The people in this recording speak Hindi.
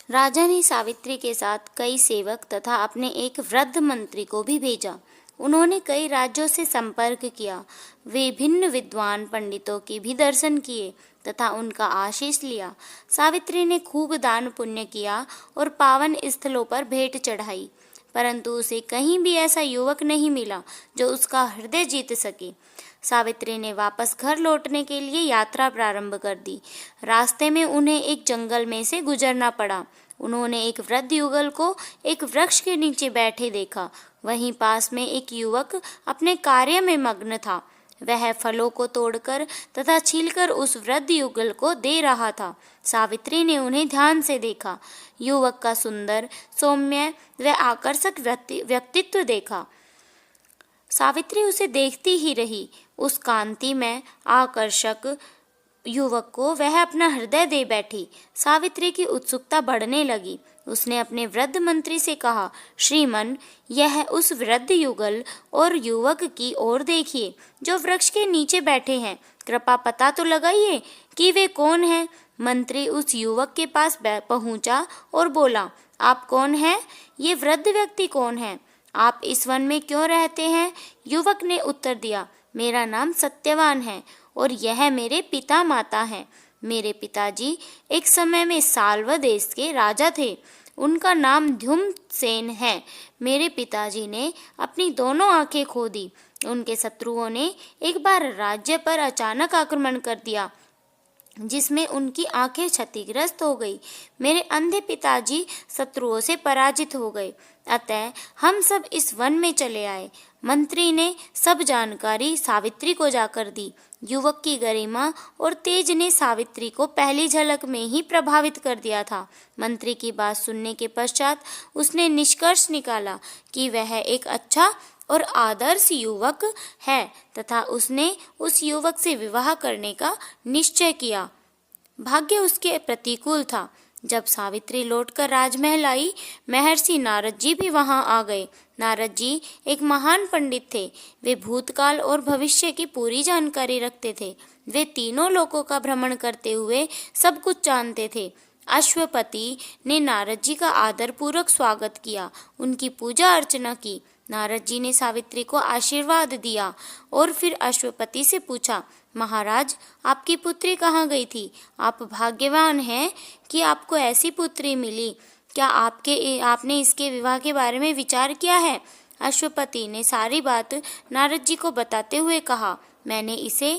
राजा ने सावित्री के साथ कई सेवक तथा अपने एक वृद्ध मंत्री को भी भेजा। उन्होंने कई राज्यों से संपर्क किया, विभिन्न विद्वान पंडितों के भी दर्शन किए तथा उनका आशीष लिया। सावित्री ने खूब दान पुण्य किया और पावन स्थलों पर भेंट चढ़ाई, परंतु उसे कहीं भी ऐसा युवक नहीं मिला जो उसका हृदय जीत सके। सावित्री ने वापस घर लौटने के लिए यात्रा प्रारंभ कर दी। रास्ते में उन्हें एक जंगल में से गुजरना पड़ा। उन्होंने एक वृद्ध युगल को एक वृक्ष के नीचे बैठे देखा। वहीं पास में एक युवक अपने कार्य में मग्न था। वह फलों को तोड़कर तथा छीलकर उस वृद्ध युगल को दे रहा था। सावित्री ने उन्हें ध्यान से देखा। युवक का सुंदर, सौम्य व आकर्षक व्यक्तित्व देखा। सावित्री उसे देखती ही रही। उस कांति में आकर्षक युवक को वह अपना हृदय दे बैठी। सावित्री की उत्सुकता बढ़ने लगी। उसने अपने वृद्ध मंत्री से कहा, श्रीमन, यह उस वृद्ध युगल और युवक की ओर देखिए जो वृक्ष के नीचे बैठे हैं। कृपा पता तो लगाइए कि वे कौन हैं। मंत्री उस युवक के पास पहुंचा और बोला, आप कौन हैं? ये वृद्ध व्यक्ति कौन है? आप इस वन में क्यों रहते हैं? युवक ने उत्तर दिया, मेरा नाम सत्यवान है और यह मेरे पिता माता हैं। मेरे पिताजी एक समय में साल्व देश के राजा थे। उनका नाम ध्युमसेन है। मेरे पिताजी ने अपनी दोनों आंखें खो दी। उनके शत्रुओं ने एक बार राज्य पर अचानक आक्रमण कर दिया, जिसमें उनकी आंखें क्षतिग्रस्त हो गई। मेरे अंधे पिताजी शत्रुओं से पराजित हो गए, अतः हम सब इस वन में चले आए। मंत्री ने सब जानकारी सावित्री को जाकर दी। युवक की गरिमा और तेज ने सावित्री को पहली झलक में ही प्रभावित कर दिया था। मंत्री की बात सुनने के पश्चात उसने निष्कर्ष निकाला कि वह एक अच्छा और आदर्श युवक है तथा उसने उस युवक से विवाह करने का निश्चय किया। भाग्य उसके प्रतिकूल था। जब सावित्री लौटकर राजमहल आई, महर्षि नारद जी भी वहां आ गए। नारद जी एक महान पंडित थे। वे भूतकाल और भविष्य की पूरी जानकारी रखते थे। वे तीनों लोकों का भ्रमण करते हुए सब कुछ जानते थे। अश्वपति ने नारद जी का आदर पूर्वक स्वागत किया, उनकी पूजा अर्चना की। नारद जी ने सावित्री को आशीर्वाद दिया और फिर अश्वपति से पूछा, महाराज, आपकी पुत्री कहाँ गई थी? आप भाग्यवान हैं कि आपको ऐसी पुत्री मिली। क्या आपने इसके विवाह के बारे में विचार किया है? अश्वपति ने सारी बात नारद जी को बताते हुए कहा, मैंने इसे